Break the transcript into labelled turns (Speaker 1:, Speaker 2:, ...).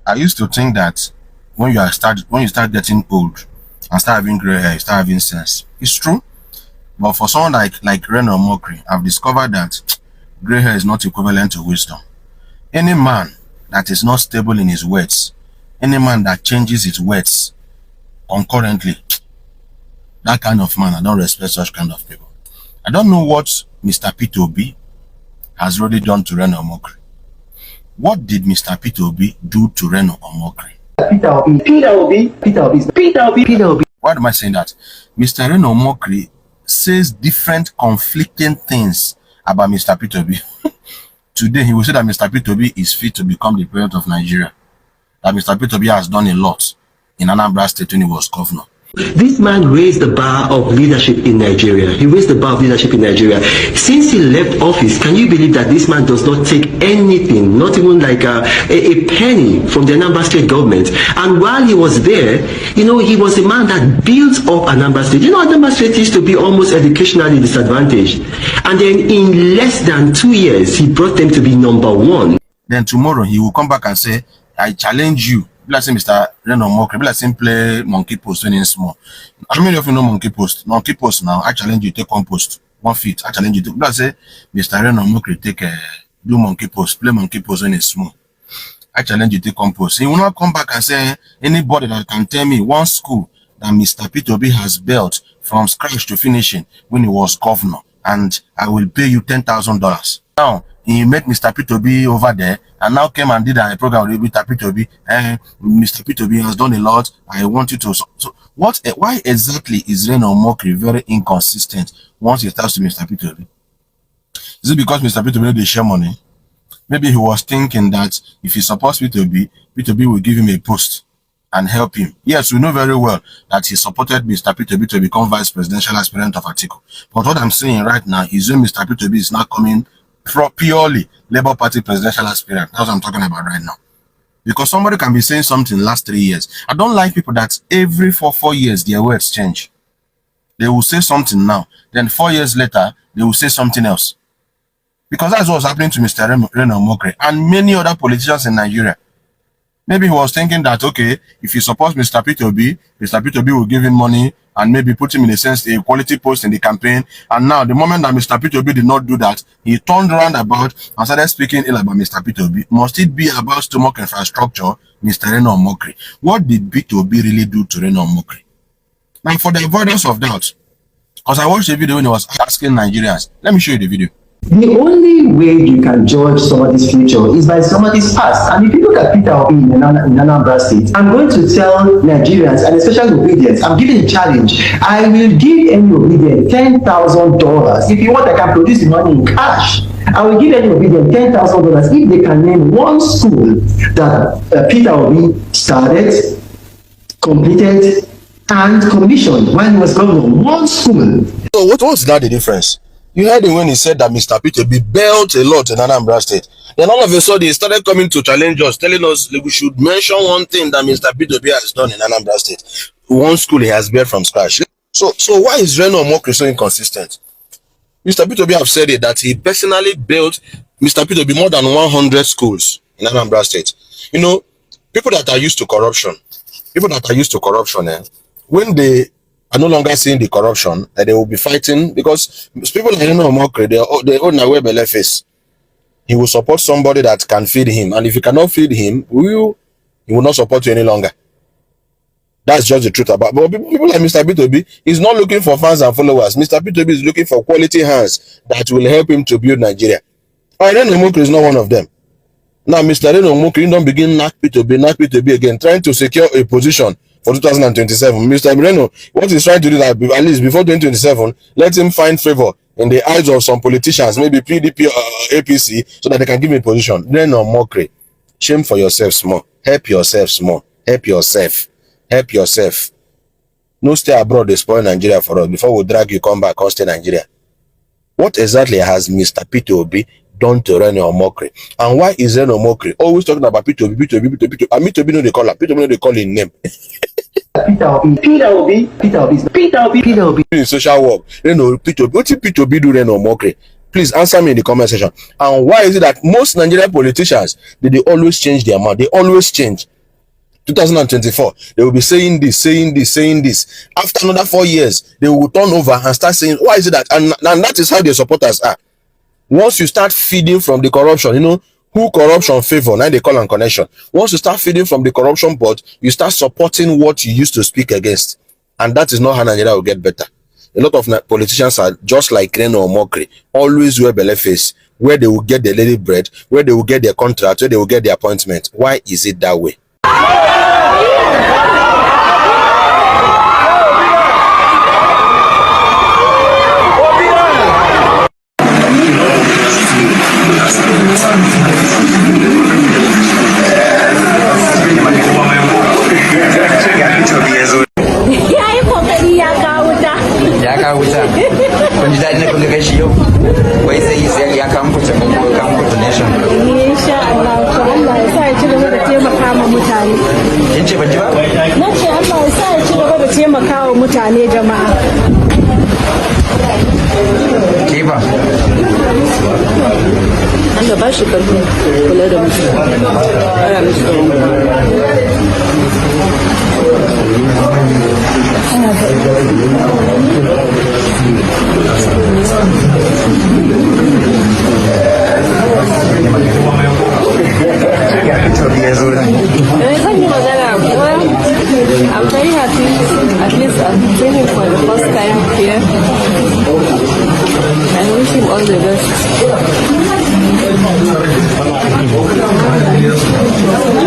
Speaker 1: I used to think that when you start getting old and start having gray hair, you start having sense. It's true. But for someone like RENO OMOKRI, I've discovered that gray hair is not equivalent to wisdom. Any man that is not stable in his words, any man that changes his words concurrently, that kind of man, I don't respect such kind of people. I don't know what Mr. P2B has really done to RENO OMOKRI. What did Mr. P2B do to RENO OMOKRI? P2B. Why am I saying that? Mr. RENO OMOKRI says different conflicting things about Mr. P2B. Today, he will say that Mr. P2B is fit to become the president of Nigeria. That Mr. P2B has done a lot in Anambra State when he was governor.
Speaker 2: This man raised the bar of leadership in Nigeria. He raised the bar of leadership in Nigeria. Since he left office, can you believe that this man does not take anything, not even like a penny from the Anambra State government? And while he was there, you know, he was a man that built up Anambra State. You know, Anambra State used to be almost educationally disadvantaged. And then in less than 2 years, he brought them to be #1.
Speaker 1: Then tomorrow, he will come back and say, I challenge you. Let's say Mr. RENO OMOKRI, let's say play monkey post when it's small. How many of you know monkey post? Monkey post now, I challenge you take 1 post, 1 feet. I challenge you to, let's say Mr. RENO OMOKRI take do monkey post, play monkey post when it's small. I challenge you take 1 post. He will not come back and say anybody that can tell me one school that Mr. P2B has built from scratch to finishing when he was governor, and I will pay you $10,000. Now, he met Mr. P2B over there and now came and did a program with Mr. P2B. Mr. P2B has done a lot. I want you to. So why exactly is RENO OMOKRI very inconsistent once he starts to Mr. P2B? Is it because Mr. P2B they share money? Maybe he was thinking that if he supports P2B, P2B will give him a post and help him. Yes, we know very well that he supported Mr. P2B to become vice presidential aspirant of Atiku. But what I'm saying right now is when Mr. P2B is now coming purely Labour Party presidential aspirant. That's what I'm talking about right now. Because somebody can be saying something last 3 years. I don't like people that every 4 years their words change. They will say something now, then 4 years later they will say something else. Because that's what's happening to Mr. RENO OMOKRI and many other politicians in Nigeria. Maybe he was thinking that, okay, if he supports Mr. P2B, Mr. P2B will give him money and maybe put him in a sense a quality post in the campaign. And now, the moment that Mr. P2B did not do that, he turned around about and started speaking ill about Mr. P2B. Must it be about stomach infrastructure, Mr. RENO OMOKRI? What did P2B really do to RENO OMOKRI? Now, for the avoidance of doubt, because I watched the video when he was asking Nigerians, let me show you the video.
Speaker 2: The only way you can judge somebody's future is by somebody's past. And if you look at Peter Obi in Anambra State, I'm going to tell Nigerians, and especially obedience, I'm giving a challenge. I will give any obedient $10,000. If you want, I can produce the money in cash. I will give any obedient $10,000 if they can name one school that Peter Obi started, completed, and commissioned when he was governor. One school.
Speaker 1: So what was that the difference? You heard him when he said that Mr. P2B built a lot in Anambra State. Then all of a sudden, he started coming to challenge us, telling us we should mention one thing that Mr. P2B has done in Anambra State. One school he has built from scratch. So why is RENO OMOKRI so inconsistent? Mr. P2B have said it that he personally built Mr. P2B more than 100 schools in Anambra State. You know, people that are used to corruption, when they are no longer seeing the corruption, that they will be fighting, because people like RENO OMOKRI, they own a belle face. He will support somebody that can feed him, and if you cannot feed him, he will not support you any longer. That's just the truth about. But people like Mr. P2B is not looking for fans and followers. Mr. P2B is looking for quality hands that will help him to build Nigeria. And RENO OMOKRI is not one of them. Now, Mr. RENO OMOKRI don't begin knock P2B again, trying to secure a position for 2027. Mr. Reno, what he's trying to do that at least before 2027, let him find favor in the eyes of some politicians, maybe PDP or APC, so that they can give him a position. RENO OMOKRI, shame for yourself small. Help yourself small. Help yourself. Help yourself. No stay abroad, they spoil Nigeria for us. Before we drag you, come back, or stay Nigeria. What exactly has Mr. P2B done to RENO OMOKRI? And why is RENO OMOKRI always talking about P2B? And P2B no they call her. P2B no they call him name. Peter Obi. In social work, P2B. What did P2B do RENO OMOKRI? Please answer me in the comment section. And why is it that most Nigerian politicians they always change their mind? They always change. 2024, they will be saying this, saying this, saying this. After another 4 years, they will turn over and start saying, why is it that? And that is how their supporters are. Once you start feeding from the corruption, you know, who corruption favor, now they call on connection. Once you start feeding from the corruption pot, you start supporting what you used to speak against. And that is not how Nigeria will get better. A lot of politicians are just like RENO OMOKRI, always wear belly face, where they will get their daily bread, where they will get their contract, where they will get their appointment. Why is it that way?
Speaker 3: Kun ji daɗi na kun ga shi yau wai zai yi sai ya kawo muku donation.
Speaker 4: Insha Allah to Allah ya sa ya ci gaba da taimaka ma mutane.
Speaker 3: Kin ce ban ji ba?
Speaker 4: Na ce Allah ya sa ya ci gaba da taimaka wa mutane jama'a.
Speaker 3: Ke ba?
Speaker 4: Allah ba shi karfi kula da mutum. Ana mishi I'm very happy. At least I'm training for the first time here. I wish him all the best.